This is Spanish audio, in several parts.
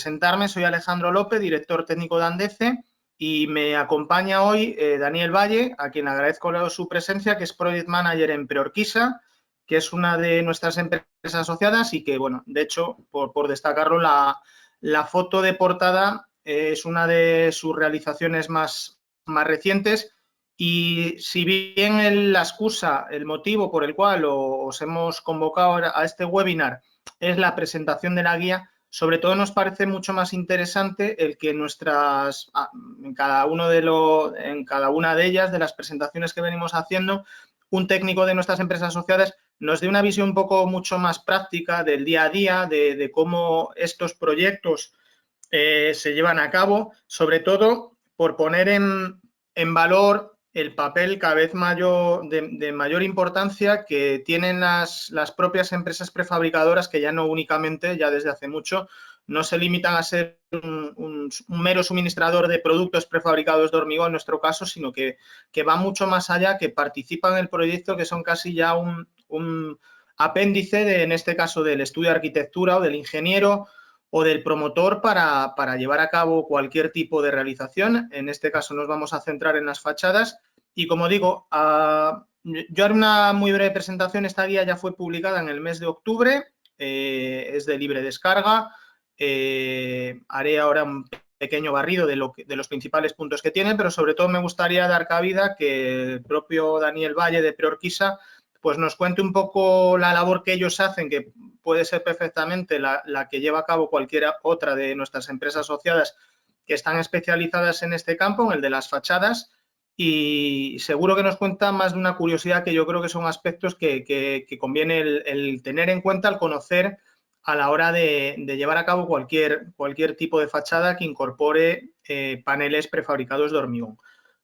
presentarme, soy Alejandro López, director técnico de Andece, y me acompaña hoy Daniel Valle, a quien agradezco su presencia, que es Project Manager en Preorquisa, que es una de nuestras empresas asociadas y que, bueno, de hecho, por destacarlo, la foto de portada es una de sus realizaciones más recientes. Y si bien la excusa, el motivo por el cual os hemos convocado a este webinar es la presentación de la guía, sobre todo nos parece mucho más interesante el que en cada una de ellas, de las presentaciones que venimos haciendo, un técnico de nuestras empresas asociadas nos dé una visión un poco mucho más práctica del día a día, de cómo estos proyectos se llevan a cabo, sobre todo por poner en valor el papel cada vez de mayor importancia que tienen las propias empresas prefabricadoras, que ya no únicamente, ya desde hace mucho, no se limitan a ser un mero suministrador de productos prefabricados de hormigón en nuestro caso, sino que va mucho más allá, que participan en el proyecto, que son casi ya un apéndice, en este caso, del estudio de arquitectura o del ingeniero o del promotor para llevar a cabo cualquier tipo de realización. En este caso nos vamos a centrar en las fachadas y, como digo, yo haré una muy breve presentación. Esta guía ya fue publicada en el mes de octubre, es de libre descarga. Haré ahora un pequeño barrido de los principales puntos que tiene, pero sobre todo me gustaría dar cabida que el propio Daniel Valle de Preorquisa pues nos cuente un poco la labor que ellos hacen, que puede ser perfectamente la que lleva a cabo cualquiera otra de nuestras empresas asociadas que están especializadas en este campo, en el de las fachadas, y seguro que nos cuenta más de una curiosidad que yo creo que son aspectos que conviene el tener en cuenta al conocer a la hora de llevar a cabo cualquier tipo de fachada que incorpore paneles prefabricados de hormigón.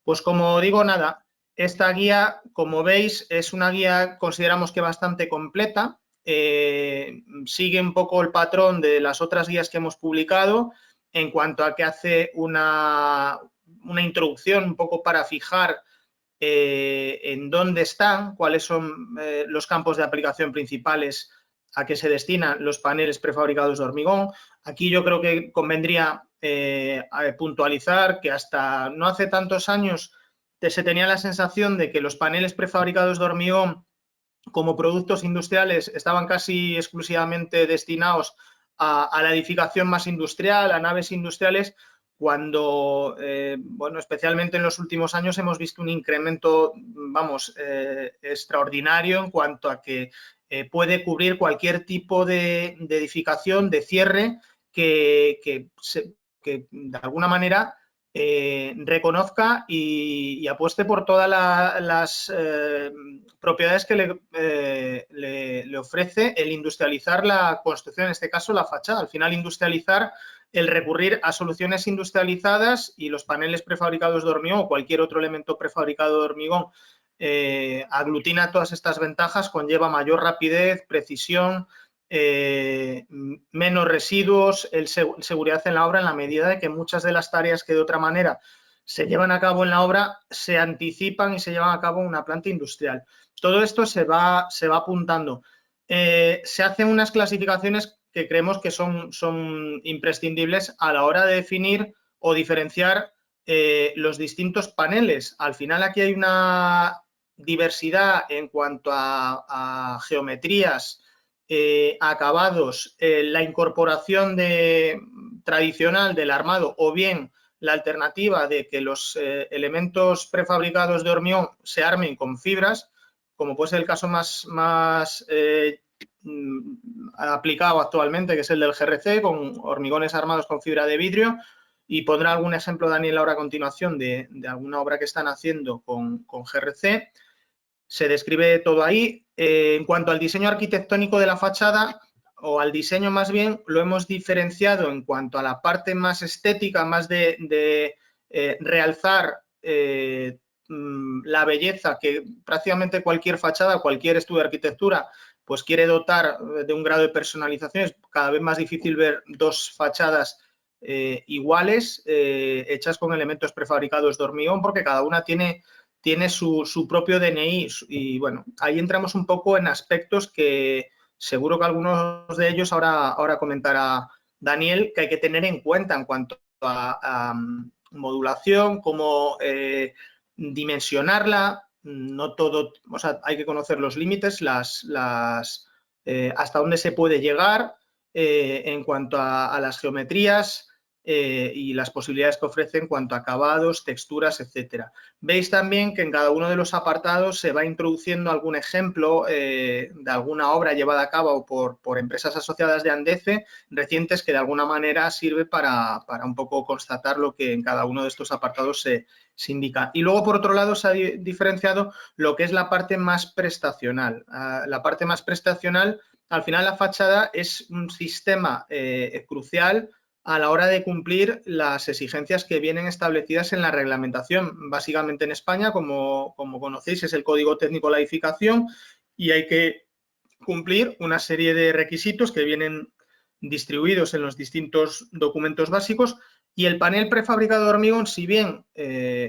Pues como digo, nada, esta guía, como veis, es una guía, consideramos que bastante completa. Sigue un poco el patrón de las otras guías que hemos publicado en cuanto a que hace una introducción un poco para fijar en dónde están, cuáles son los campos de aplicación principales a que se destinan los paneles prefabricados de hormigón. Aquí yo creo que convendría puntualizar que hasta no hace tantos años se tenía la sensación de que los paneles prefabricados de hormigón como productos industriales estaban casi exclusivamente destinados a la edificación más industrial, a naves industriales, cuando, bueno, especialmente en los últimos años hemos visto un incremento, vamos, extraordinario en cuanto a que puede cubrir cualquier tipo de edificación, de cierre, que de alguna manera reconozca y apueste por todas las propiedades que le ofrece el industrializar la construcción, en este caso la fachada. Al final, industrializar, el recurrir a soluciones industrializadas, y los paneles prefabricados de hormigón o cualquier otro elemento prefabricado de hormigón aglutina todas estas ventajas, conlleva mayor rapidez, precisión, menos residuos, seguridad en la obra, en la medida de que muchas de las tareas que de otra manera se llevan a cabo en la obra se anticipan y se llevan a cabo en una planta industrial. Todo esto se va apuntando. Se hacen unas clasificaciones que creemos que son imprescindibles a la hora de definir o diferenciar los distintos paneles. Al final aquí hay una diversidad en cuanto a geometrías, acabados, la incorporación tradicional del armado, o bien la alternativa de que los elementos prefabricados de hormigón se armen con fibras, como puede ser el caso más aplicado actualmente, que es el del GRC, con hormigones armados con fibra de vidrio, y pondrá algún ejemplo Daniel ahora a continuación de alguna obra que están haciendo con GRC. Se describe todo ahí. En cuanto al diseño arquitectónico de la fachada, o al diseño más bien, lo hemos diferenciado en cuanto a la parte más estética, más de realzar la belleza que prácticamente cualquier fachada, cualquier estudio de arquitectura, pues quiere dotar de un grado de personalización. Es cada vez más difícil ver dos fachadas iguales, hechas con elementos prefabricados de hormigón, porque cada una tiene su propio DNI, y bueno, ahí entramos un poco en aspectos que seguro que algunos de ellos ahora comentará Daniel, que hay que tener en cuenta en cuanto a modulación, cómo dimensionarla. No todo, o sea, hay que conocer los límites, hasta dónde se puede llegar en cuanto a las geometrías y las posibilidades que ofrece en cuanto a acabados, texturas, etcétera. Veis también que en cada uno de los apartados se va introduciendo algún ejemplo de alguna obra llevada a cabo por empresas asociadas de Andece recientes que de alguna manera sirve para un poco constatar lo que en cada uno de estos apartados se indica. Y luego, por otro lado, se ha diferenciado lo que es la parte más prestacional. La parte más prestacional, al final, la fachada es un sistema crucial a la hora de cumplir las exigencias que vienen establecidas en la reglamentación. Básicamente en España, como conocéis, es el Código Técnico de la Edificación y hay que cumplir una serie de requisitos que vienen distribuidos en los distintos documentos básicos y el panel prefabricado de hormigón, si bien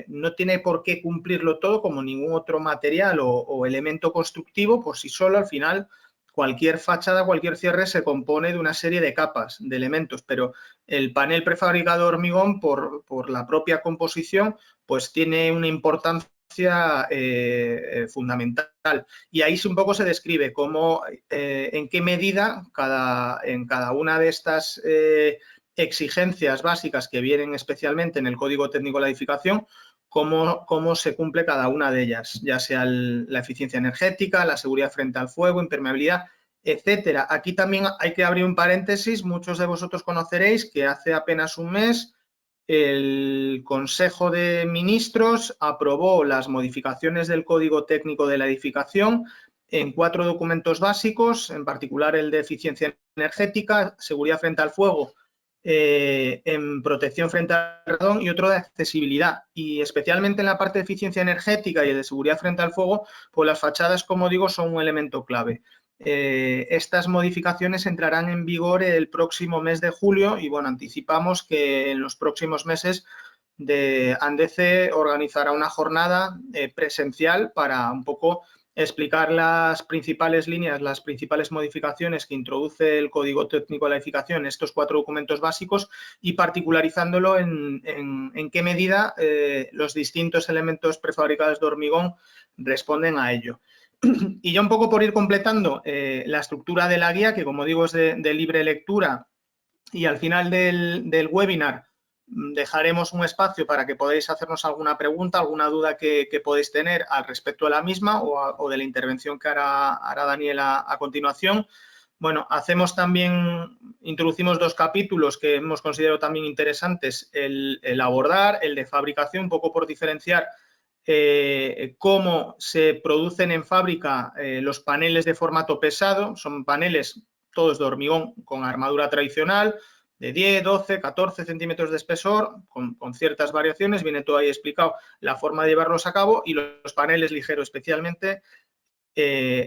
no tiene por qué cumplirlo todo como ningún otro material o elemento constructivo, por sí solo, al final cualquier fachada, cualquier cierre se compone de una serie de capas, de elementos, pero el panel prefabricado de hormigón, por la propia composición, pues tiene una importancia fundamental. Y ahí un poco se describe cómo, en qué medida en cada una de estas exigencias básicas que vienen especialmente en el Código Técnico de la Edificación, cómo se cumple cada una de ellas, ya sea la eficiencia energética, la seguridad frente al fuego, impermeabilidad, etcétera. Aquí también hay que abrir un paréntesis. Muchos de vosotros conoceréis que hace apenas un mes el Consejo de Ministros aprobó las modificaciones del Código Técnico de la Edificación en 4 documentos básicos, en particular el de eficiencia energética, seguridad frente al fuego, en protección frente al radón y otro de accesibilidad. Y especialmente en la parte de eficiencia energética y de seguridad frente al fuego, pues las fachadas, como digo, son un elemento clave. Estas modificaciones entrarán en vigor el próximo mes de julio y, bueno, anticipamos que en los próximos meses Andece organizará una jornada presencial para un poco explicar las principales líneas, las principales modificaciones que introduce el Código Técnico de la Edificación, estos 4 documentos básicos, y particularizándolo en qué medida los distintos elementos prefabricados de hormigón responden a ello. Y ya un poco por ir completando la estructura de la guía, que como digo es de libre lectura, y al final del webinar dejaremos un espacio para que podáis hacernos alguna pregunta, alguna duda que podéis tener al respecto de la misma o de la intervención que hará Daniel a continuación. Bueno, introducimos 2 capítulos que hemos considerado también interesantes, el abordar, el de fabricación, un poco por diferenciar cómo se producen en fábrica los paneles de formato pesado. Son paneles todos de hormigón con armadura tradicional, de 10, 12, 14 centímetros de espesor, con ciertas variaciones. Viene todo ahí explicado la forma de llevarlos a cabo, y los paneles ligeros, especialmente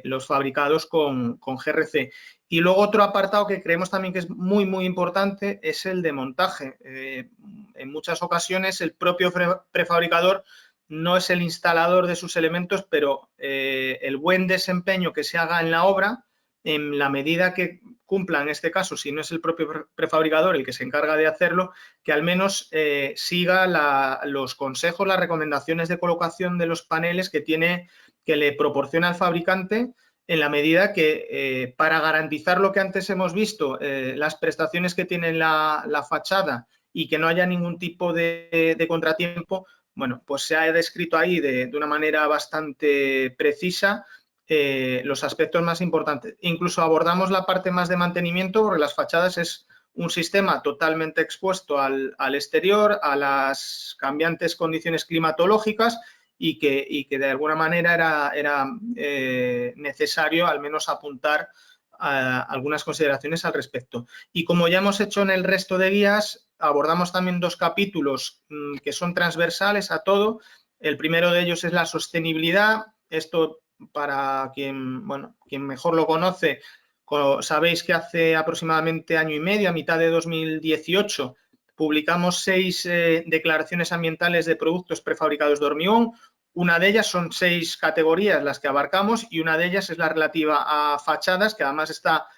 los fabricados con GRC. Y luego otro apartado que creemos también que es muy, muy importante es el de montaje. En muchas ocasiones el propio prefabricador no es el instalador de sus elementos, pero el buen desempeño que se haga en la obra, en la medida que cumpla, en este caso, si no es el propio prefabricador el que se encarga de hacerlo, que al menos siga los consejos, las recomendaciones de colocación de los paneles que le proporciona al fabricante, en la medida que para garantizar lo que antes hemos visto, las prestaciones que tiene la fachada y que no haya ningún tipo de contratiempo, bueno, pues se ha descrito ahí de una manera bastante precisa los aspectos más importantes. Incluso abordamos la parte más de mantenimiento, porque las fachadas es un sistema totalmente expuesto al exterior, a las cambiantes condiciones climatológicas, y que de alguna manera era necesario al menos apuntar a algunas consideraciones al respecto. Y como ya hemos hecho en el resto de guías, abordamos también 2 capítulos que son transversales a todo. El primero de ellos es la sostenibilidad. Esto, para quien mejor lo conoce, sabéis que hace aproximadamente año y medio, a mitad de 2018, publicamos 6 declaraciones ambientales de productos prefabricados de hormigón. Una de ellas son 6 categorías las que abarcamos, y una de ellas es la relativa a fachadas, que además está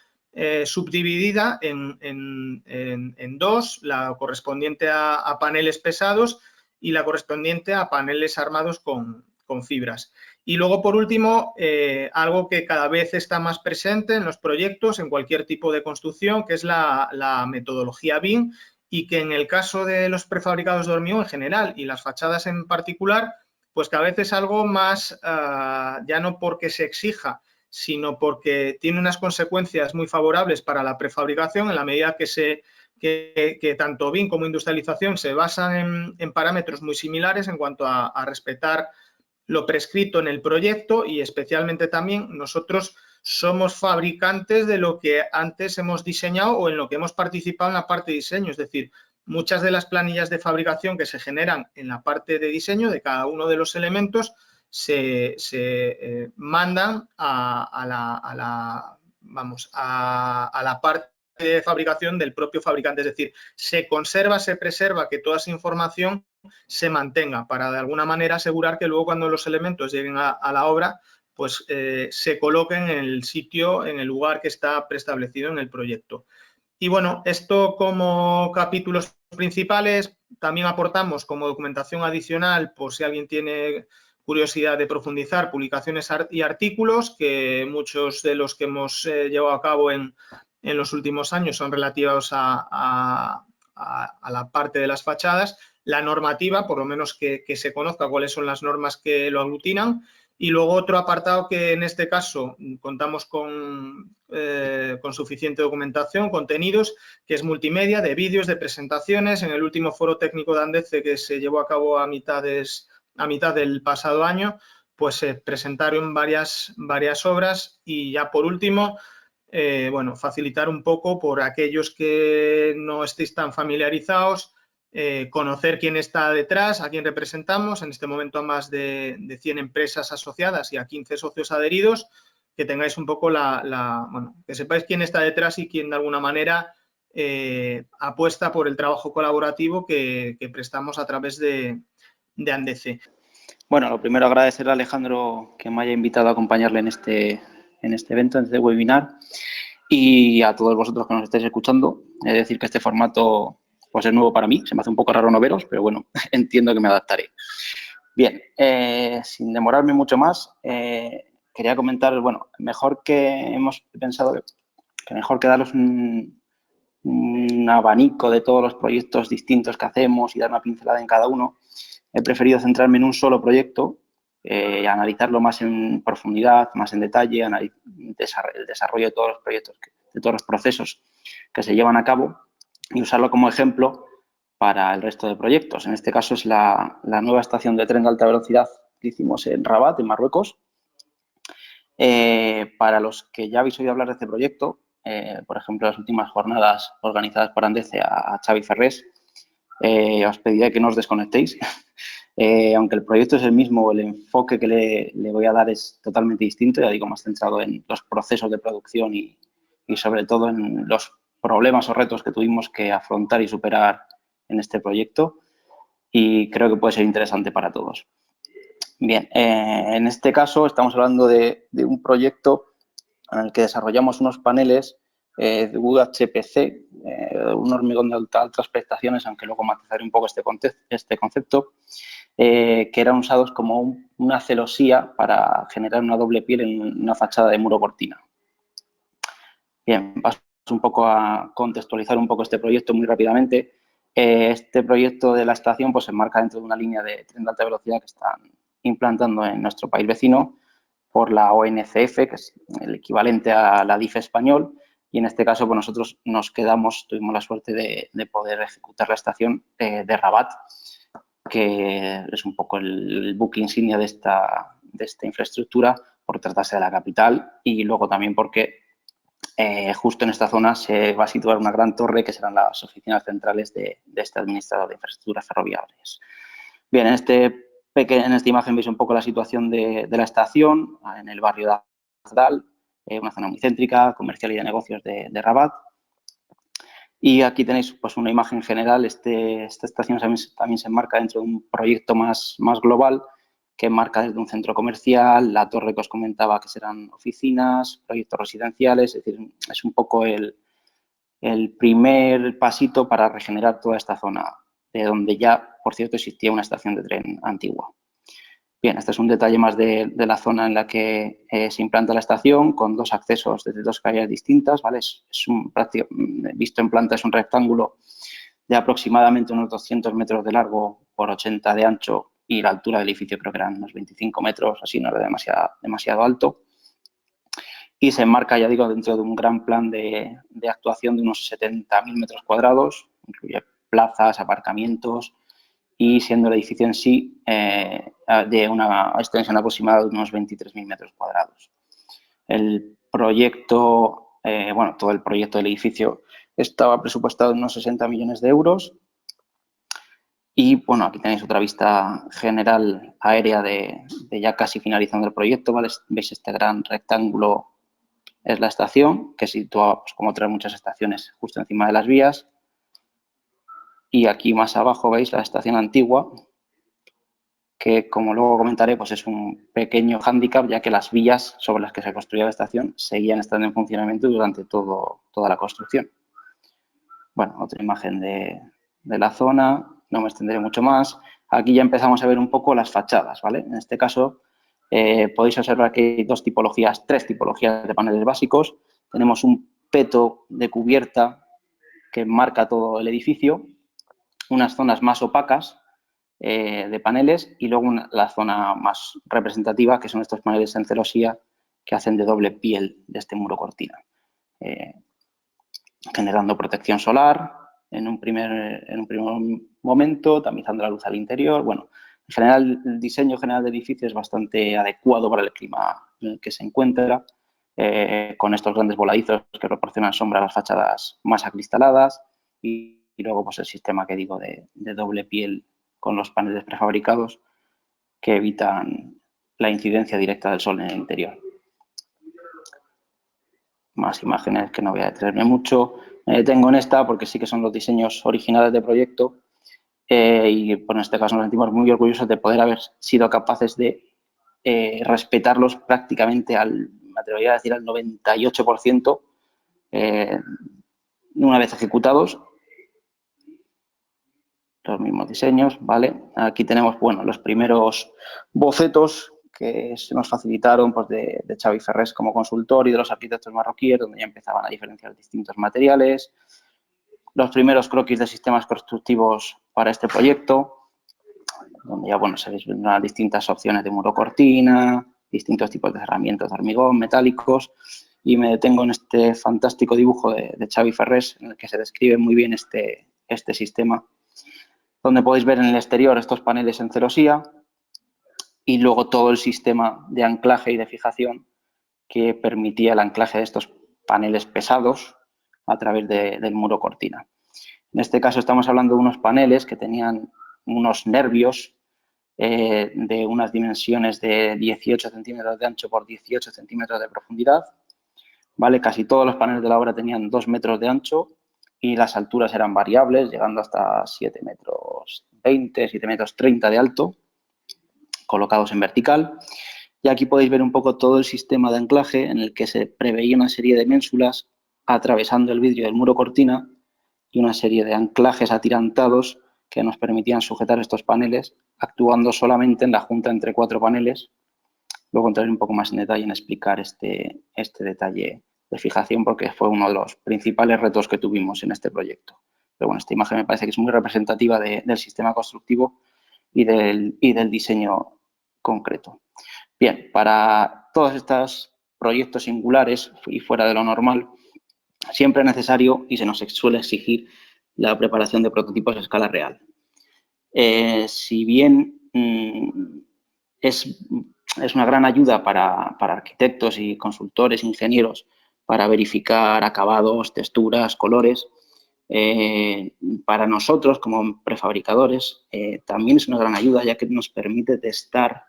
subdividida en dos, la correspondiente a paneles pesados y la correspondiente a paneles armados con fibras. Y luego, por último, algo que cada vez está más presente en los proyectos, en cualquier tipo de construcción, que es la metodología BIM, y que en el caso de los prefabricados de hormigón en general y las fachadas en particular, pues cada vez es algo más, ya no porque se exija, sino porque tiene unas consecuencias muy favorables para la prefabricación en la medida que tanto BIM como industrialización se basan en parámetros muy similares en cuanto a respetar lo prescrito en el proyecto, y especialmente también nosotros somos fabricantes de lo que antes hemos diseñado o en lo que hemos participado en la parte de diseño. Es decir, muchas de las planillas de fabricación que se generan en la parte de diseño de cada uno de los elementos se mandan a la parte de fabricación del propio fabricante. Es decir, se conserva, se preserva que toda esa información se mantenga para de alguna manera asegurar que luego cuando los elementos lleguen a la obra, pues se coloquen en el sitio, en el lugar que está preestablecido en el proyecto. Y bueno, esto como capítulos principales. También aportamos como documentación adicional, por si alguien tiene curiosidad de profundizar, publicaciones y artículos, que muchos de los que hemos llevado a cabo en los últimos años son relativos a la parte de las fachadas, la normativa, por lo menos que se conozca cuáles son las normas que lo aglutinan, y luego otro apartado que en este caso contamos con suficiente documentación, contenidos, que es multimedia, de vídeos, de presentaciones. En el último foro técnico de Andece, que se llevó a cabo a mitad del pasado año, pues se presentaron varias obras. Y ya por último, bueno, facilitar un poco por aquellos que no estéis tan familiarizados, conocer quién está detrás, a quién representamos, en este momento a más de 100 empresas asociadas y a 15 socios adheridos, que tengáis un poco bueno, que sepáis quién está detrás y quién de alguna manera apuesta por el trabajo colaborativo que prestamos a través de Andece. Bueno, lo primero agradecer a Alejandro que me haya invitado a acompañarle en este evento, en este webinar, y a todos vosotros que nos estáis escuchando. Es decir, que este formato pues es nuevo para mí, se me hace un poco raro no veros, pero bueno, entiendo que me adaptaré. Bien, sin demorarme mucho más, quería comentar, bueno, mejor que hemos pensado que mejor que daros un abanico de todos los proyectos distintos que hacemos y dar una pincelada en cada uno. He preferido centrarme en un solo proyecto, analizarlo más en profundidad, más en detalle, el desarrollo de todos los proyectos, de todos los procesos que se llevan a cabo, y usarlo como ejemplo para el resto de proyectos. En este caso es la nueva estación de tren de alta velocidad que hicimos en Rabat, en Marruecos. Para los que ya habéis oído hablar de este proyecto, por ejemplo, las últimas jornadas organizadas por Andece a Xavi Ferrés, os pediría que no os desconectéis. Aunque el proyecto es el mismo, el enfoque que le voy a dar es totalmente distinto, ya digo, más centrado en los procesos de producción y sobre todo en los problemas o retos que tuvimos que afrontar y superar en este proyecto, y creo que puede ser interesante para todos. Bien, en este caso estamos hablando de un proyecto en el que desarrollamos unos paneles de UHPC, un hormigón de altas prestaciones, aunque luego matizaré un poco este concepto, que eran usados como una celosía para generar una doble piel en una fachada de muro cortina. Bien, paso un poco a contextualizar un poco este proyecto muy rápidamente. Este proyecto de la estación pues, se enmarca dentro de una línea de tren de alta velocidad que están implantando en nuestro país vecino por la ONCF, que es el equivalente a la DIF español, y en este caso pues, nosotros tuvimos la suerte de poder ejecutar la estación de Rabat, que es un poco el buque insignia de esta infraestructura, por tratarse de la capital, y luego también porque justo en esta zona se va a situar una gran torre que serán las oficinas centrales de este administrador de infraestructuras ferroviarias. Bien, en esta imagen veis un poco la situación de la estación en el barrio de Agdal, una zona muy céntrica, comercial y de negocios de Rabat. Y aquí tenéis pues, una imagen general. Esta estación también se enmarca dentro de un proyecto más global, que enmarca desde un centro comercial, la torre que os comentaba que serán oficinas, proyectos residenciales, es decir, es un poco el primer pasito para regenerar toda esta zona, de donde ya, por cierto, existía una estación de tren antigua. Bien, este es un detalle más de la zona en la que se implanta la estación, con 2 accesos desde 2 calles distintas, ¿vale? Visto en planta es un rectángulo de aproximadamente unos 200 metros de largo por 80 de ancho, y la altura del edificio creo que eran unos 25 metros, así no era demasiado alto. Y se enmarca, ya digo, dentro de un gran plan de actuación de unos 70.000 metros cuadrados, incluye plazas, aparcamientos, y siendo el edificio en sí de una extensión aproximada de unos 23.000 metros cuadrados. El proyecto, bueno, todo el proyecto del edificio estaba presupuestado en unos 60 millones de euros. Y, bueno, aquí tenéis otra vista general aérea de ya casi finalizando el proyecto, ¿vale? Veis este gran rectángulo, es la estación, que se sitúa, pues, como otras muchas estaciones, justo encima de las vías. Y aquí más abajo veis la estación antigua, que, como luego comentaré, pues es un pequeño hándicap, ya que las vías sobre las que se construía la estación seguían estando en funcionamiento durante toda la construcción. Bueno, otra imagen de la zona, no me extenderé mucho más. Aquí ya empezamos a ver un poco las fachadas, ¿vale? En este caso podéis observar que hay 3 tipologías de paneles básicos. Tenemos un peto de cubierta que marca todo el edificio, unas zonas más opacas de paneles, y luego la zona más representativa, que son estos paneles en celosía que hacen de doble piel de este muro cortina, generando protección solar en un primer momento, tamizando la luz al interior. Bueno, en general, el diseño general del edificio es bastante adecuado para el clima en el que se encuentra, con estos grandes voladizos que proporcionan sombra a las fachadas más acristaladas, y luego, pues, el sistema que digo de doble piel con los paneles prefabricados que evitan la incidencia directa del sol en el interior. Más imágenes que no voy a detenerme mucho. Me detengo en esta porque sí que son los diseños originales del proyecto, y por en este caso nos sentimos muy orgullosos de poder haber sido capaces de respetarlos prácticamente me atrevería a decir, al 98%, una vez ejecutados. Los mismos diseños, ¿vale? Aquí tenemos, bueno, los primeros bocetos que se nos facilitaron, pues, de Xavi Ferrés como consultor y de los arquitectos marroquíes, donde ya empezaban a diferenciar distintos materiales. Los primeros croquis de sistemas constructivos para este proyecto, donde ya, bueno, se ven las distintas opciones de muro cortina, distintos tipos de herramientas de hormigón, metálicos, y me detengo en este fantástico dibujo de Xavi Ferrés, en el que se describe muy bien este sistema, donde podéis ver en el exterior estos paneles en celosía y luego todo el sistema de anclaje y de fijación que permitía el anclaje de estos paneles pesados a través del muro cortina. En este caso estamos hablando de unos paneles que tenían unos nervios de unas dimensiones de 18 centímetros de ancho por 18 centímetros de profundidad, ¿vale? Casi todos los paneles de la obra tenían 2 metros de ancho y las alturas eran variables, llegando hasta 7 metros 20, 7 metros 30 de alto, colocados en vertical. Y aquí podéis ver un poco todo el sistema de anclaje, en el que se preveía una serie de ménsulas atravesando el vidrio del muro cortina y una serie de anclajes atirantados que nos permitían sujetar estos paneles, actuando solamente en la junta entre 4 paneles. Luego entraré un poco más en detalle en explicar este detalle de fijación, porque fue uno de los principales retos que tuvimos en este proyecto. Pero bueno, esta imagen me parece que es muy representativa del sistema constructivo y del diseño concreto. Bien, para todos estos proyectos singulares y fuera de lo normal, siempre es necesario y se nos suele exigir la preparación de prototipos a escala real. Si bien es una gran ayuda para arquitectos y consultores, ingenieros, para verificar acabados, texturas, colores, para nosotros como prefabricadores también es una gran ayuda, ya que nos permite testar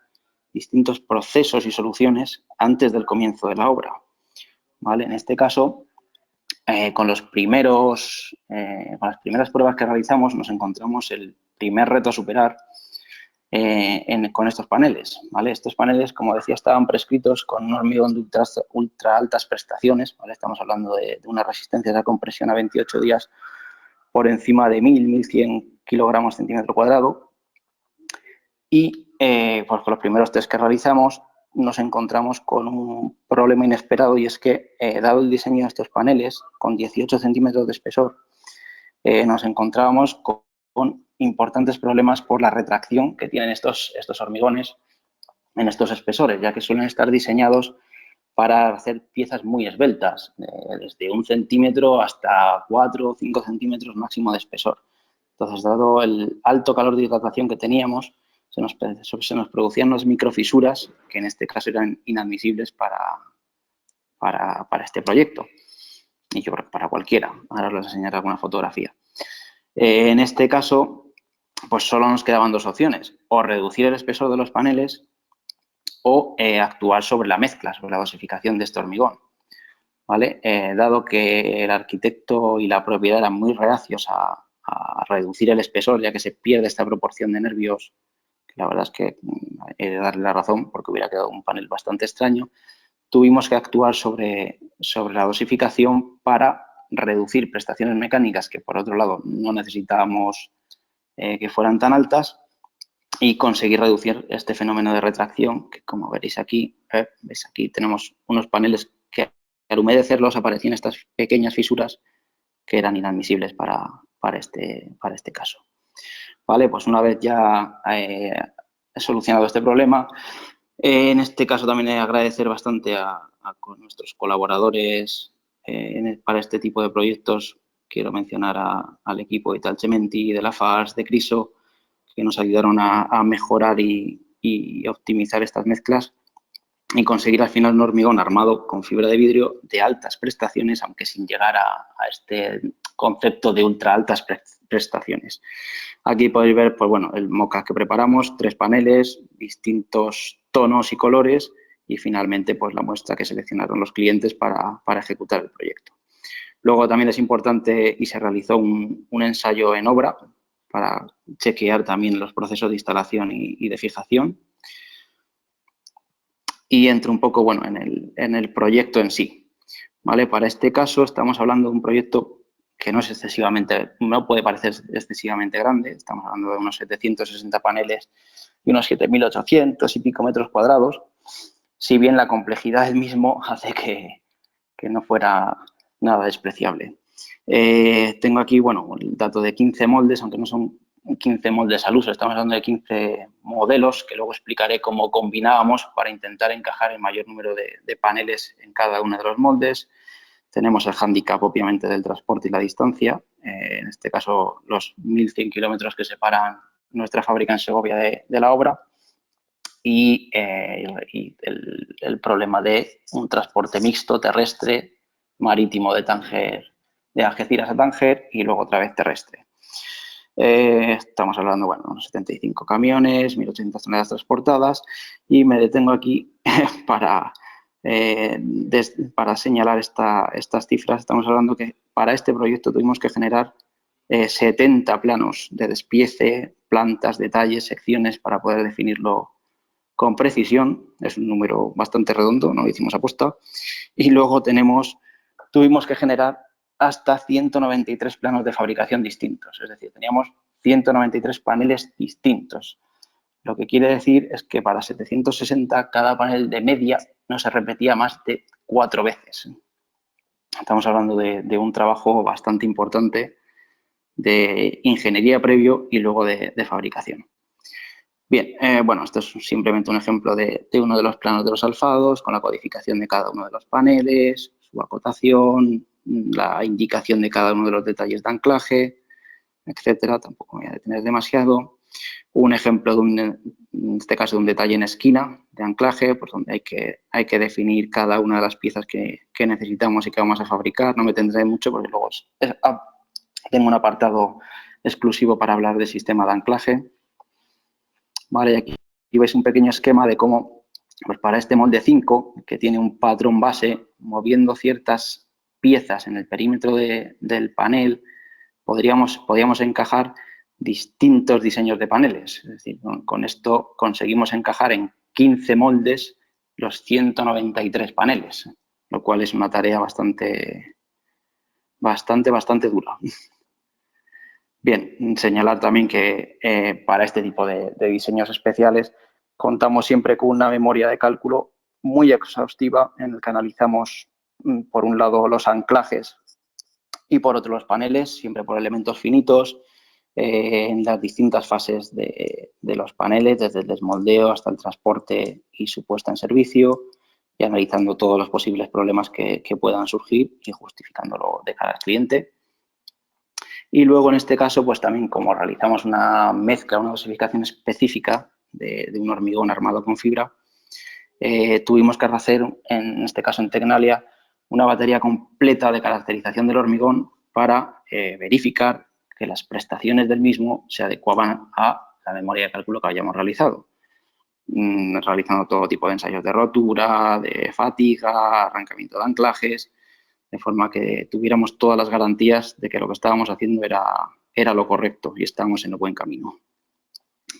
distintos procesos y soluciones antes del comienzo de la obra, ¿vale? En este caso, con las primeras pruebas que realizamos, nos encontramos el primer reto a superar, con estos paneles, ¿vale? Estos paneles, como decía, estaban prescritos con un hormigón de ultra altas prestaciones, ¿vale? Estamos hablando de una resistencia de compresión a 28 días por encima de 1.100 kilogramos centímetro cuadrado. Y pues con los primeros test que realizamos nos encontramos con un problema inesperado, y es que, dado el diseño de estos paneles, con 18 centímetros de espesor, nos encontrábamos con importantes problemas por la retracción que tienen estos hormigones en estos espesores, ya que suelen estar diseñados para hacer piezas muy esbeltas, desde 1 centímetro hasta 4 o 5 centímetros máximo de espesor. Entonces, dado el alto calor de hidratación que teníamos, se nos producían unas microfisuras que en este caso eran inadmisibles para este proyecto, y yo creo que para cualquiera. Ahora os les enseñaré alguna fotografía. En este caso, pues solo nos quedaban dos opciones: o reducir el espesor de los paneles o actuar sobre la mezcla, sobre la dosificación de este hormigón, ¿vale? Dado que el arquitecto y la propiedad eran muy reacios a reducir el espesor, ya que se pierde esta proporción de nervios, que la verdad es que he de darle la razón porque hubiera quedado un panel bastante extraño, tuvimos que actuar sobre la dosificación para reducir prestaciones mecánicas que, por otro lado, no necesitábamos que fueran tan altas, y conseguir reducir este fenómeno de retracción, que como veréis aquí, ¿veis? Aquí tenemos unos paneles que al humedecerlos aparecían estas pequeñas fisuras que eran inadmisibles para este caso. Vale, pues una vez ya he solucionado este problema, en este caso también he de agradecer bastante a nuestros colaboradores para este tipo de proyectos. Quiero mencionar al equipo de Italcementi, de Lafarge, de Criso, que nos ayudaron a mejorar y optimizar estas mezclas y conseguir al final un hormigón armado con fibra de vidrio de altas prestaciones, aunque sin llegar a este concepto de ultra altas prestaciones. Aquí podéis ver, pues bueno, el mock-up que preparamos, 3 paneles, distintos tonos y colores, y finalmente pues la muestra que seleccionaron los clientes para ejecutar el proyecto. Luego también es importante, y se realizó un ensayo en obra para chequear también los procesos de instalación y de fijación. Y entro un poco, bueno, en el proyecto en sí, ¿vale? Para este caso estamos hablando de un proyecto que no es excesivamente, no puede parecer excesivamente grande. Estamos hablando de unos 760 paneles y unos 7.800 y pico metros cuadrados, si bien la complejidad del mismo hace que no fuera nada despreciable. Tengo aquí, bueno, el dato de 15 moldes, aunque no son 15 moldes al uso, estamos hablando de 15 modelos, que luego explicaré cómo combinábamos para intentar encajar el mayor número de paneles en cada uno de los moldes. Tenemos el hándicap, obviamente, del transporte y la distancia, en este caso los 1.100 kilómetros que separan nuestra fábrica en Segovia de la obra, y el problema de un transporte mixto terrestre, marítimo de Algeciras a Tánger y luego otra vez terrestre. Estamos hablando, bueno, unos 75 camiones, 1.800 toneladas transportadas, y me detengo aquí para señalar estas cifras. Estamos hablando que para este proyecto tuvimos que generar 70 planos de despiece, plantas, detalles, secciones, para poder definirlo con precisión. Es un número bastante redondo, no lo hicimos aposta. Y luego tuvimos que generar hasta 193 planos de fabricación distintos, es decir, teníamos 193 paneles distintos. Lo que quiere decir es que para 760 cada panel de media no se repetía más de 4 veces. Estamos hablando de un trabajo bastante importante de ingeniería previo y luego de fabricación. Bien, bueno, esto es simplemente un ejemplo de uno de los planos de los alfados, con la codificación de cada uno de los paneles, su acotación, la indicación de cada uno de los detalles de anclaje, etcétera. Tampoco me voy a detener demasiado. Un ejemplo en este caso, de un detalle en esquina de anclaje, pues donde hay que definir cada una de las piezas que necesitamos y que vamos a fabricar. No me tendré mucho porque luego tengo un apartado exclusivo para hablar del sistema de anclaje. Vale, aquí veis un pequeño esquema de cómo, pues para este molde 5, que tiene un patrón base, moviendo ciertas piezas en el perímetro del panel, podíamos encajar distintos diseños de paneles. Es decir, con esto conseguimos encajar en 15 moldes los 193 paneles, lo cual es una tarea bastante dura. Bien, señalar también que para este tipo de diseños especiales contamos siempre con una memoria de cálculo muy exhaustiva en el que analizamos, por un lado, los anclajes y por otro los paneles, siempre por elementos finitos, en las distintas fases de los paneles, desde el desmoldeo hasta el transporte y su puesta en servicio, y analizando todos los posibles problemas que puedan surgir y justificándolo de cara al cliente. Y luego, en este caso, pues también como realizamos una mezcla, una dosificación específica de un hormigón armado con fibra, tuvimos que hacer, en este caso en Tecnalia, una batería completa de caracterización del hormigón para verificar que las prestaciones del mismo se adecuaban a la memoria de cálculo que habíamos realizado, realizando todo tipo de ensayos de rotura, de fatiga, arrancamiento de anclajes, de forma que tuviéramos todas las garantías de que lo que estábamos haciendo era lo correcto y estábamos en el buen camino.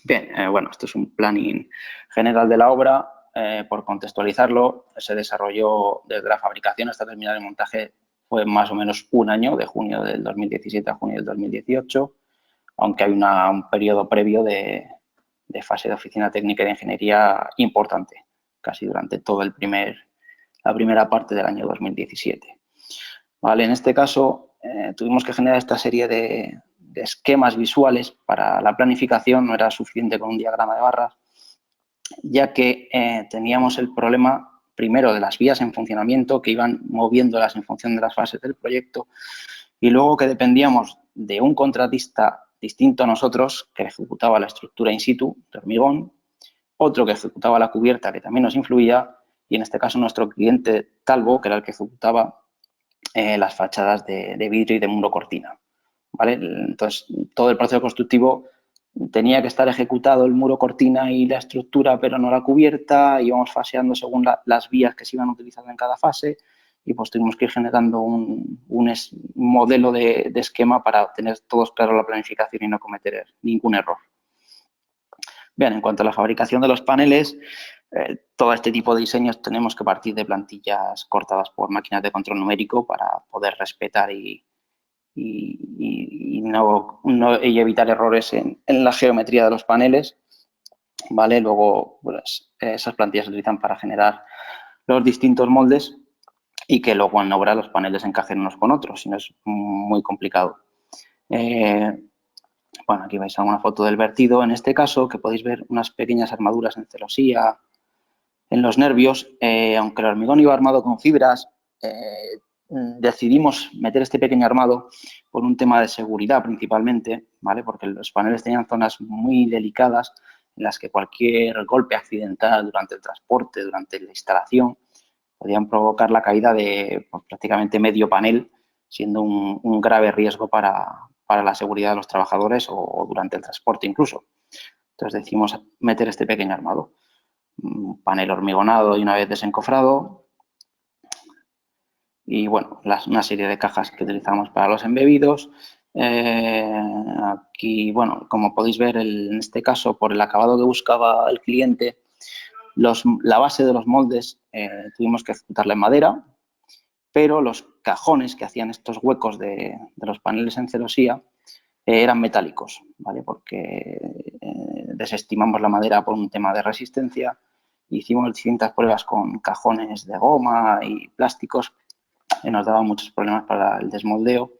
Bien, bueno, esto es un planning general de la obra. Por contextualizarlo, se desarrolló desde la fabricación hasta terminar el montaje, fue más o menos un año, de junio del 2017 a junio del 2018, aunque hay un periodo previo de fase de oficina técnica y de ingeniería importante, casi durante todo la primera parte del año 2017. Vale, en este caso tuvimos que generar esta serie de esquemas visuales para la planificación. No era suficiente con un diagrama de barras, ya que teníamos el problema primero de las vías en funcionamiento que iban moviéndolas en función de las fases del proyecto, y luego que dependíamos de un contratista distinto a nosotros que ejecutaba la estructura in situ de hormigón, otro que ejecutaba la cubierta, que también nos influía, y en este caso nuestro cliente Talbo, que era el que ejecutaba las fachadas de vidrio y de muro cortina, ¿vale? Entonces, todo el proceso constructivo tenía que estar ejecutado el muro cortina y la estructura, pero no la cubierta. Íbamos faseando según las vías que se iban utilizando en cada fase, y pues tuvimos que ir generando un modelo de esquema para tener todos claro la planificación y no cometer ningún error. Bien, en cuanto a la fabricación de los paneles, todo este tipo de diseños tenemos que partir de plantillas cortadas por máquinas de control numérico para poder respetar y evitar errores en la geometría de los paneles, ¿vale? Luego, pues, esas plantillas se utilizan para generar los distintos moldes y que luego en obra los paneles encajen unos con otros, si no es muy complicado. Bueno, aquí vais a una foto del vertido, en este caso, que podéis ver unas pequeñas armaduras en celosía en los nervios. Aunque el hormigón iba armado con fibras, decidimos meter este pequeño armado por un tema de seguridad principalmente, ¿vale? Porque los paneles tenían zonas muy delicadas en las que cualquier golpe accidental durante el transporte, durante la instalación, podían provocar la caída de pues, prácticamente medio panel, siendo un grave riesgo para la seguridad de los trabajadores o durante el transporte incluso. Entonces decidimos meter este pequeño armado. Un panel hormigonado y una vez desencofrado. Y bueno, una serie de cajas que utilizamos para los embebidos. Aquí, bueno, como podéis ver, en este caso, por el acabado que buscaba el cliente, la base de los moldes tuvimos que ejecutarla en madera, pero los cajones que hacían estos huecos de los paneles en celosía eran metálicos, ¿vale? Porque desestimamos la madera por un tema de resistencia. Hicimos distintas pruebas con cajones de goma y plásticos que nos daban muchos problemas para el desmoldeo,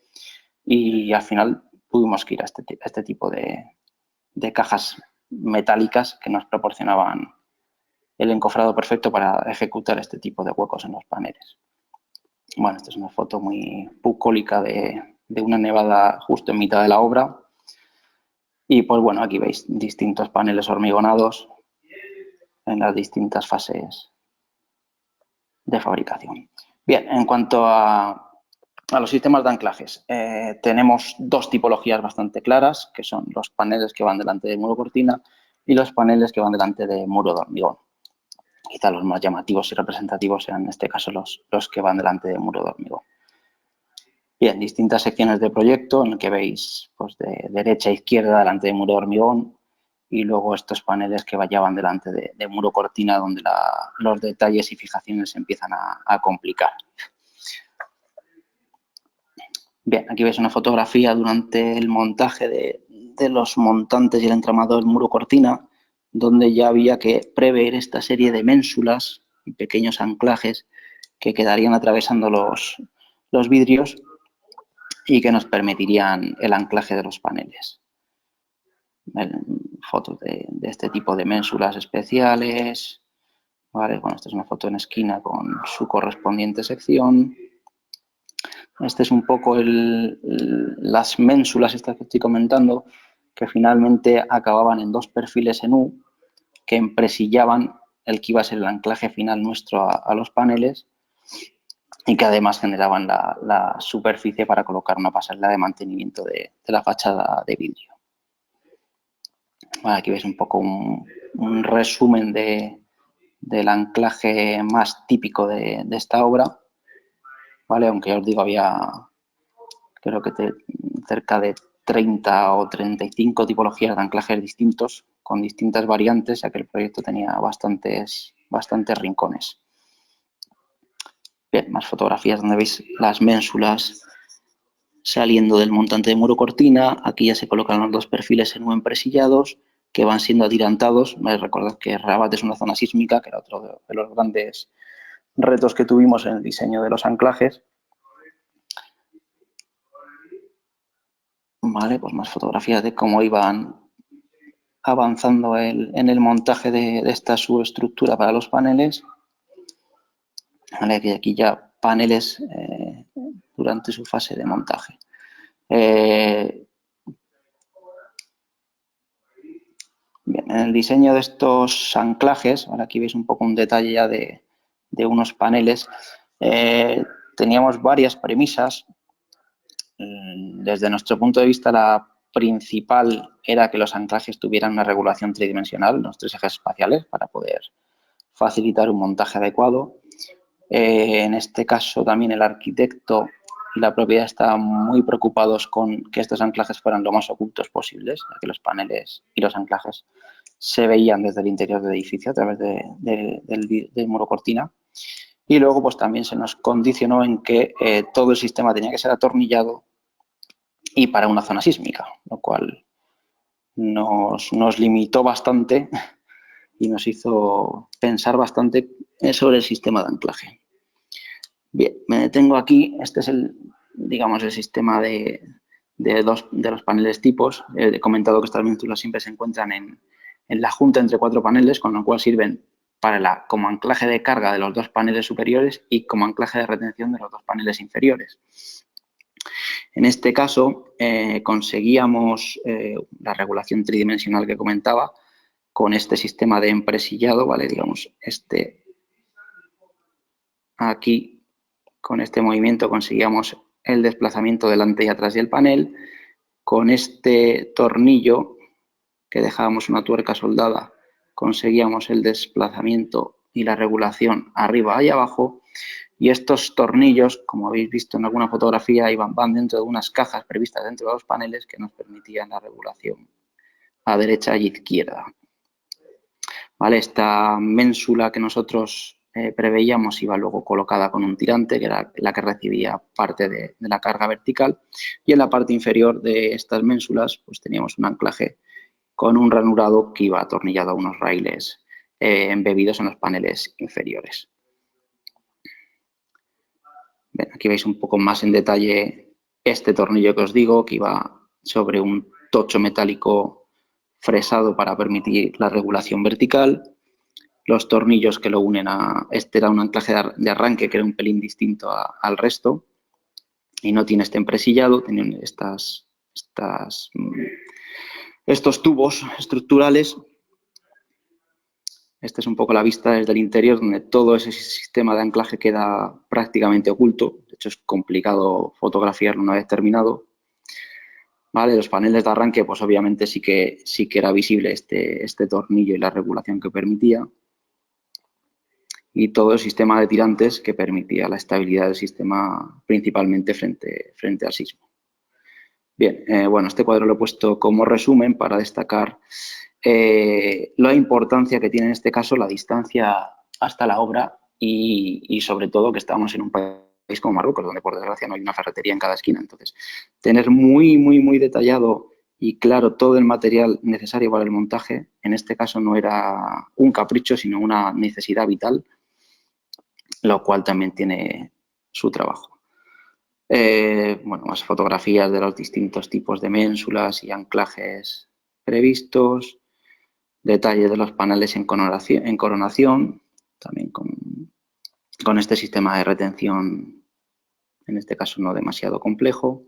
y al final tuvimos que ir a este tipo de cajas metálicas que nos proporcionaban el encofrado perfecto para ejecutar este tipo de huecos en los paneles. Bueno, esta es una foto muy bucólica de una nevada justo en mitad de la obra. Y pues bueno, aquí veis distintos paneles hormigonados en las distintas fases de fabricación. Bien, en cuanto a los sistemas de anclajes, tenemos dos tipologías bastante claras, que son los paneles que van delante del muro cortina y los paneles que van delante del muro de hormigón. Quizá los más llamativos y representativos sean en este caso los que van delante del muro de hormigón. Bien, distintas secciones de proyecto en el que veis pues, de derecha a izquierda delante de muro de hormigón y luego estos paneles que vayan delante de muro cortina donde los detalles y fijaciones se empiezan a complicar. Bien, aquí veis una fotografía durante el montaje de los montantes y el entramado del muro cortina, donde ya había que prever esta serie de ménsulas y pequeños anclajes que quedarían atravesando los vidrios y que nos permitirían el anclaje de los paneles. Fotos de este tipo de ménsulas especiales. Vale, bueno, esta es una foto en esquina con su correspondiente sección. Este es un poco las ménsulas estas que estoy comentando, que finalmente acababan en dos perfiles en U que empresillaban el que iba a ser el anclaje final nuestro a los paneles y que además generaban la superficie para colocar una pasarela de mantenimiento de la fachada de vidrio. Bueno, aquí veis un poco un resumen del anclaje más típico de esta obra. ¿Vale? Aunque os digo, había creo que cerca de 30 o 35 tipologías de anclajes distintos, con distintas variantes, ya que el proyecto tenía bastantes rincones. Bien, más fotografías donde veis las ménsulas saliendo del montante de muro cortina. Aquí ya se colocan los dos perfiles en U empresillados que van siendo atirantados. Recordad que Rabat es una zona sísmica, que era otro de los grandes retos que tuvimos en el diseño de los anclajes. Vale, pues más fotografías de cómo iban avanzando en el montaje de esta subestructura para los paneles. Vale, aquí ya paneles durante su fase de montaje. Bien, en el diseño de estos anclajes, ahora aquí veis un poco un detalle ya de unos paneles, teníamos varias premisas. Desde nuestro punto de vista, la principal era que los anclajes tuvieran una regulación tridimensional, los tres ejes espaciales, para poder facilitar un montaje adecuado. En este caso, también el arquitecto y la propiedad estaban muy preocupados con que estos anclajes fueran lo más ocultos posibles, ya que los paneles y los anclajes se veían desde el interior del edificio a través del muro cortina. Y luego, pues también se nos condicionó en que todo el sistema tenía que ser atornillado y para una zona sísmica, lo cual nos limitó bastante y nos hizo pensar bastante sobre el sistema de anclaje. Bien, me detengo aquí. Este es digamos, el sistema de los paneles tipos. He comentado que estas ménsulas siempre se encuentran en la junta entre cuatro paneles, con lo cual sirven como anclaje de carga de los dos paneles superiores y como anclaje de retención de los dos paneles inferiores. En este caso, conseguíamos la regulación tridimensional que comentaba con este sistema de empresillado, ¿vale? Digamos, aquí, con este movimiento conseguíamos el desplazamiento delante y atrás del panel. Con este tornillo, que dejábamos una tuerca soldada, conseguíamos el desplazamiento y la regulación arriba y abajo. Y estos tornillos, como habéis visto en alguna fotografía, van dentro de unas cajas previstas dentro de los paneles que nos permitían la regulación a derecha y izquierda. ¿Vale? Esta ménsula que nosotros preveíamos iba luego colocada con un tirante, que era la que recibía parte de la carga vertical, y en la parte inferior de estas ménsulas pues teníamos un anclaje con un ranurado que iba atornillado a unos raíles embebidos en los paneles inferiores. Bien, aquí veis un poco más en detalle este tornillo que os digo, que iba sobre un tocho metálico fresado para permitir la regulación vertical. Los tornillos que lo unen este era un anclaje de arranque que era un pelín distinto al resto y no tiene este empresillado, tienen estos tubos estructurales. Esta es un poco la vista desde el interior, donde todo ese sistema de anclaje queda prácticamente oculto. De hecho, es complicado fotografiarlo una vez terminado. ¿Vale? Los paneles de arranque, pues obviamente sí que era visible este tornillo y la regulación que permitía. y todo el sistema de tirantes que permitía la estabilidad del sistema principalmente frente al sismo. Bien, bueno, este cuadro lo he puesto como resumen para destacar la importancia que tiene en este caso la distancia hasta la obra y sobre todo que estamos en un país como Marruecos, donde por desgracia no hay una ferretería en cada esquina. Entonces, tener muy detallado y claro todo el material necesario para el montaje, en este caso no era un capricho, sino una necesidad vital, lo cual también tiene su trabajo. Bueno, más fotografías de los distintos tipos de ménsulas y anclajes previstos, detalles de los paneles en coronación, también con este sistema de retención, en este caso no demasiado complejo.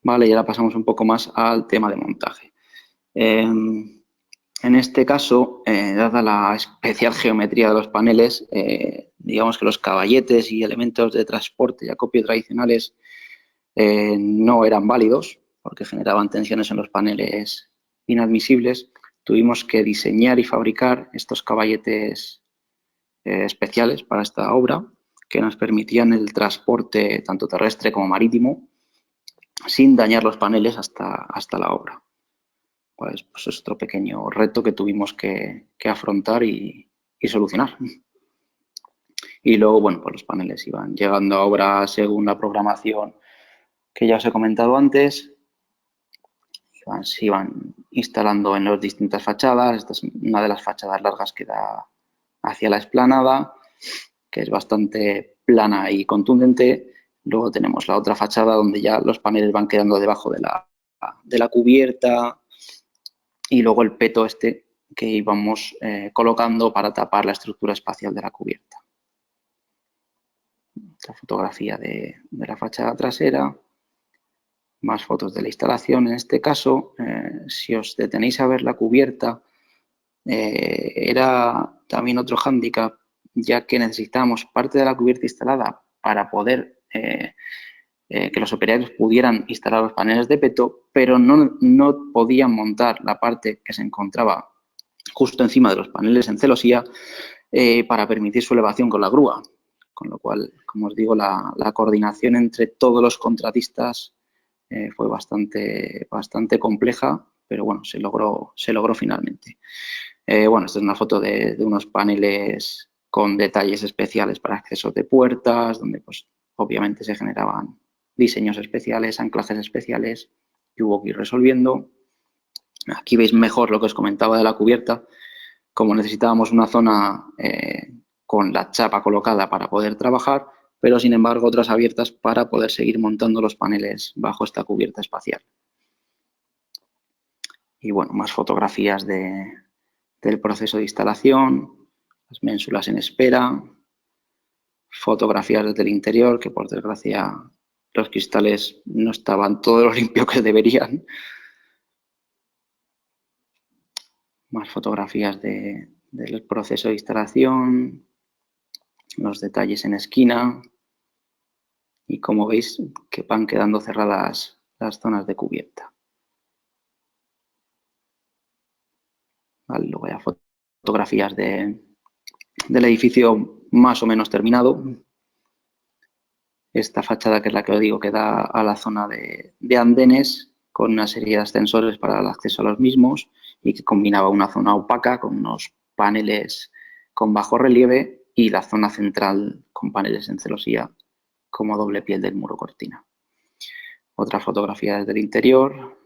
Vale, y ahora pasamos un poco más al tema de montaje. En este caso, dada la especial geometría de los paneles, digamos que los caballetes y elementos de transporte y acopio tradicionales no eran válidos porque generaban tensiones en los paneles inadmisibles. Tuvimos que diseñar y fabricar estos caballetes especiales para esta obra que nos permitían el transporte tanto terrestre como marítimo sin dañar los paneles hasta la obra. Pues es otro pequeño reto que tuvimos que afrontar y solucionar. Y luego, bueno, pues los paneles iban llegando a obra según la programación que ya os he comentado antes. Se iban instalando en las distintas fachadas. Esta es una de las fachadas largas que da hacia la explanada, que es bastante plana y contundente. Luego tenemos la otra fachada donde ya los paneles van quedando debajo de la cubierta. Y luego el peto este que íbamos colocando para tapar la estructura espacial de la cubierta. Otra fotografía de la fachada trasera. Más fotos de la instalación. En este caso, si os detenéis a ver la cubierta, era también otro hándicap, ya que necesitábamos parte de la cubierta instalada para poder que los operarios pudieran instalar los paneles de peto, pero no podían montar la parte que se encontraba justo encima de los paneles en celosía para permitir su elevación con la grúa. Con lo cual, como os digo, la coordinación entre todos los contratistas fue bastante compleja, pero bueno, se logró finalmente. Bueno, esta es una foto de unos paneles con detalles especiales para accesos de puertas, donde pues obviamente se generaban diseños especiales, anclajes especiales que hubo que ir resolviendo. Aquí veis mejor lo que os comentaba de la cubierta, como necesitábamos una zona con la chapa colocada para poder trabajar, pero sin embargo otras abiertas para poder seguir montando los paneles bajo esta cubierta espacial. Y bueno, más fotografías del proceso de instalación, las ménsulas en espera, fotografías desde el interior, que por desgracia los cristales no estaban todo lo limpio que deberían. Más fotografías del proceso de instalación, los detalles en esquina y como veis que van quedando cerradas las zonas de cubierta. Vale, luego ya fotografías del edificio más o menos terminado. Esta fachada, que es la que os digo que da a la zona de andenes, con una serie de ascensores para el acceso a los mismos y que combinaba una zona opaca con unos paneles con bajo relieve y la zona central con paneles en celosía como doble piel del muro cortina. Otra fotografía desde el interior,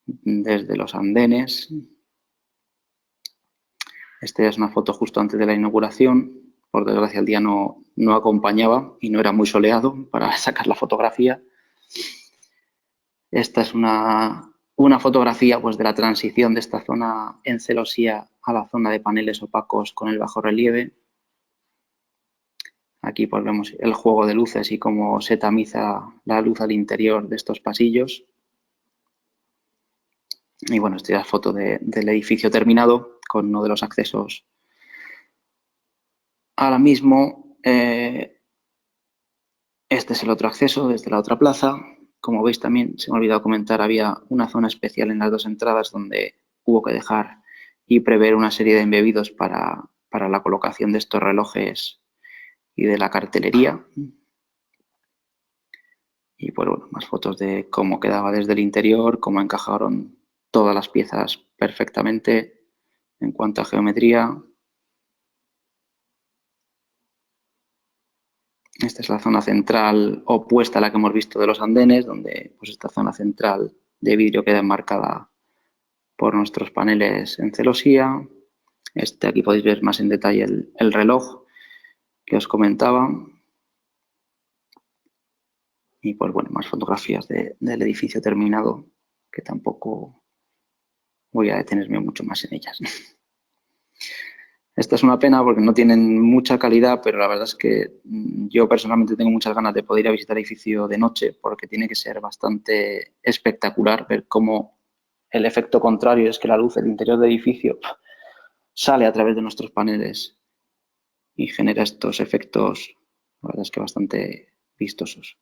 desde los andenes. Esta es una foto justo antes de la inauguración. Por desgracia el día no acompañaba y no era muy soleado para sacar la fotografía. Esta es una fotografía pues, de la transición de esta zona en celosía a la zona de paneles opacos con el bajo relieve. Aquí pues, vemos el juego de luces y cómo se tamiza la luz al interior de estos pasillos. Y bueno, esta es la foto del edificio terminado con uno de los accesos ahora mismo. Este es el otro acceso desde la otra plaza. Como veis también, se me ha olvidado comentar, había una zona especial en las dos entradas donde hubo que dejar y prever una serie de embebidos para para la colocación de estos relojes y de la cartelería. Y pues bueno, más fotos de cómo quedaba desde el interior, cómo encajaron todas las piezas perfectamente en cuanto a geometría. Esta es la zona central opuesta a la que hemos visto de los andenes, donde pues esta zona central de vidrio queda enmarcada por nuestros paneles en celosía. Aquí podéis ver más en detalle el reloj que os comentaba. Y pues bueno, más fotografías del edificio terminado, que tampoco voy a detenerme mucho más en ellas. Esta es una pena porque no tienen mucha calidad, pero la verdad es que yo personalmente tengo muchas ganas de poder ir a visitar el edificio de noche porque tiene que ser bastante espectacular ver cómo el efecto contrario es que la luz del interior del edificio sale a través de nuestros paneles y genera estos efectos, la verdad es que bastante vistosos.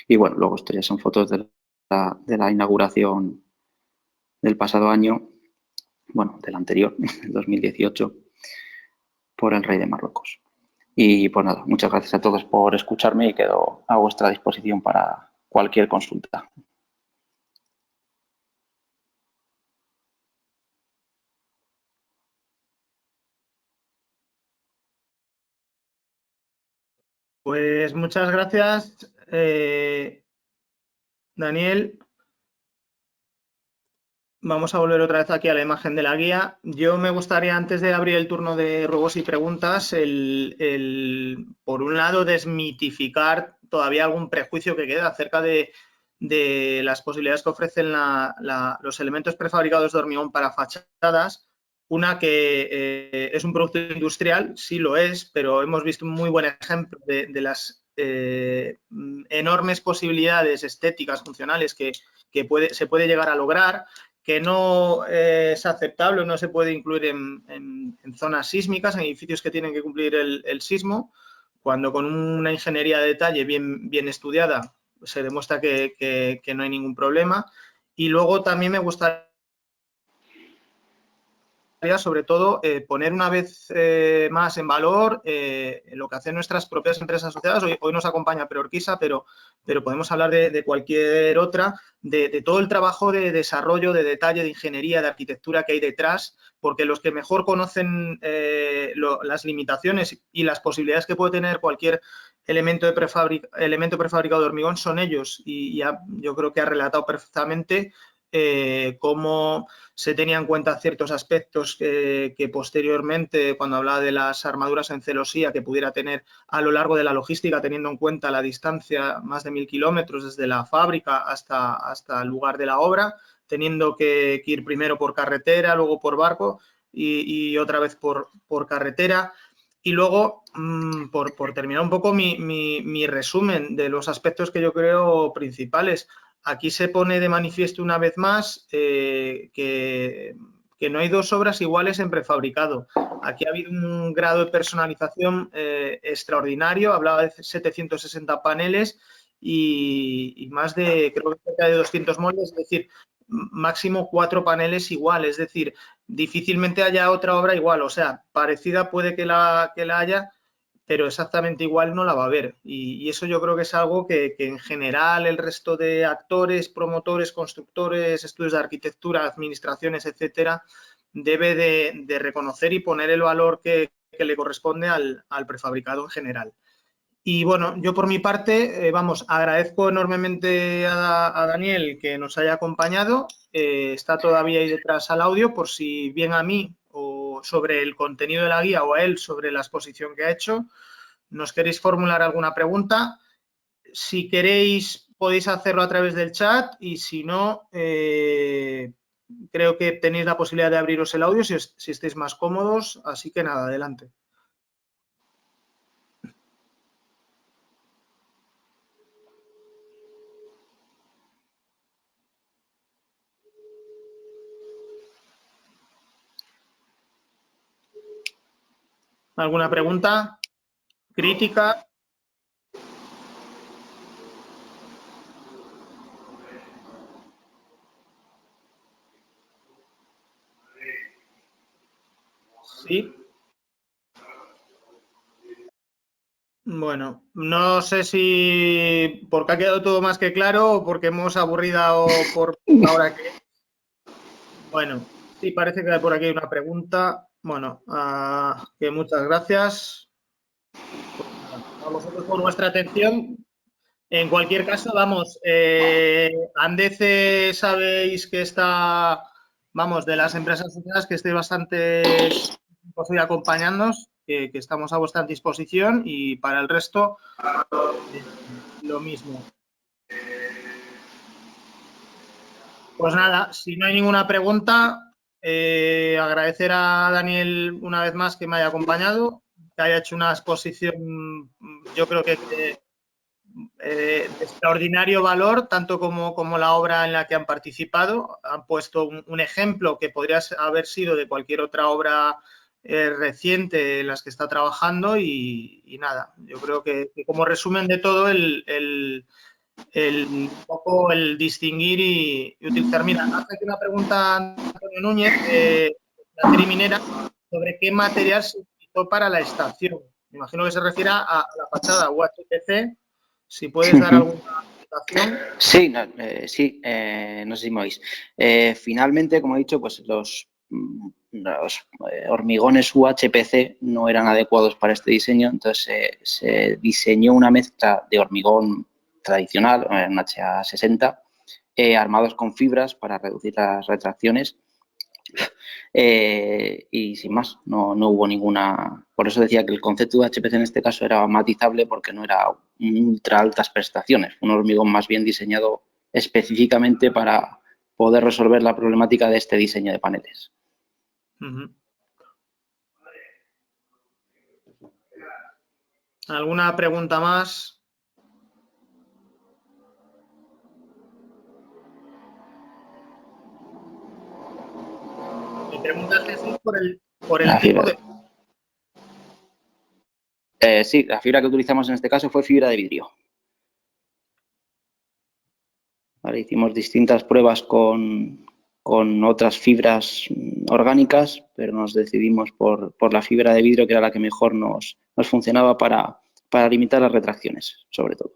Y bueno, luego esto ya son fotos de la inauguración del pasado año, bueno, del anterior, el 2018, por el rey de Marruecos. Y pues nada, muchas gracias a todos por escucharme y quedo a vuestra disposición para cualquier consulta. Pues muchas gracias, Daniel. Vamos a volver otra vez aquí a la imagen de la guía. Yo me gustaría, antes de abrir el turno de ruegos y preguntas, por un lado, desmitificar todavía algún prejuicio que queda acerca de las posibilidades que ofrecen los elementos prefabricados de hormigón para fachadas. Una que es un producto industrial, sí lo es, pero hemos visto un muy buen ejemplo de las enormes posibilidades estéticas, funcionales que se puede llegar a lograr, que no es aceptable, no se puede incluir en zonas sísmicas, en edificios que tienen que cumplir el sismo, cuando con una ingeniería de detalle bien estudiada se demuestra que no hay ningún problema. Y luego también me gustaría, sobre todo, poner una vez más en valor lo que hacen nuestras propias empresas asociadas. Hoy nos acompaña Preorquisa, pero podemos hablar de cualquier otra, de todo el trabajo de desarrollo, de detalle, de ingeniería, de arquitectura que hay detrás, porque los que mejor conocen las limitaciones y las posibilidades que puede tener cualquier elemento prefabricado de hormigón son ellos. Y ya yo creo que ha relatado perfectamente cómo se tenían en cuenta ciertos aspectos que posteriormente, cuando hablaba de las armaduras en celosía que pudiera tener a lo largo de la logística, teniendo en cuenta la distancia, más de 1000 kilómetros desde la fábrica hasta el lugar de la obra, teniendo que ir primero por carretera, luego por barco y otra vez por carretera. Y luego, por terminar un poco mi resumen de los aspectos que yo creo principales. Aquí se pone de manifiesto una vez más que no hay dos obras iguales en prefabricado. Aquí ha habido un grado de personalización extraordinario. Hablaba de 760 paneles y más de, creo que cerca de 200 moldes, es decir, máximo 4 paneles igual. Es decir, difícilmente haya otra obra igual. O sea, parecida puede que la haya, pero exactamente igual no la va a haber. Y eso yo creo que es algo que en general el resto de actores, promotores, constructores, estudios de arquitectura, administraciones, etcétera, debe de reconocer y poner el valor que le corresponde al prefabricado en general. Y bueno, yo por mi parte, agradezco enormemente a Daniel que nos haya acompañado. Está todavía ahí detrás al audio por si bien a mí o sobre el contenido de la guía o a él sobre la exposición que ha hecho. ¿Nos queréis formular alguna pregunta? Si queréis, podéis hacerlo a través del chat y si no, creo que tenéis la posibilidad de abriros el audio si estáis más cómodos. Así que nada, adelante. ¿Alguna pregunta? ¿Crítica? Sí. Bueno, no sé si porque ha quedado todo más que claro o porque hemos aburrido por la hora que es. Bueno, sí, parece que hay por aquí una pregunta. Bueno, que muchas gracias. Pues nada, a vosotros por vuestra atención. En cualquier caso, vamos, Andeze sabéis que está, vamos, de las empresas asociadas que estéis bastantes tiempos hoy acompañándonos, que estamos a vuestra disposición y para el resto lo mismo. Pues nada, si no hay ninguna pregunta, agradecer a Daniel una vez más que me haya acompañado, que haya hecho una exposición, yo creo que de extraordinario valor, tanto como la obra en la que han participado. Han puesto un ejemplo que podría haber sido de cualquier otra obra reciente en las que está trabajando y nada, yo creo que como resumen de todo un poco el distinguir y utilizar. Mira, hace aquí una pregunta Antonio Núñez, la Minera, sobre qué material se utilizó para la estación. Me imagino que se refiere a la fachada UHPC. Si puedes dar alguna explicación. Sí, sí, no sé si me oís. Finalmente, como he dicho, pues los hormigones UHPC no eran adecuados para este diseño, entonces se diseñó una mezcla de hormigón tradicional, un HA60, armados con fibras para reducir las retracciones. Y sin más, no hubo ninguna... Por eso decía que el concepto de HPC en este caso era matizable porque no era ultra altas prestaciones, un hormigón más bien diseñado específicamente para poder resolver la problemática de este diseño de paneles. ¿Alguna pregunta más? Me preguntas, Jesús, por el tipo de... Sí, la fibra que utilizamos en este caso fue fibra de vidrio. Vale, hicimos distintas pruebas con otras fibras orgánicas, pero nos decidimos por la fibra de vidrio, que era la que mejor nos funcionaba para limitar las retracciones, sobre todo.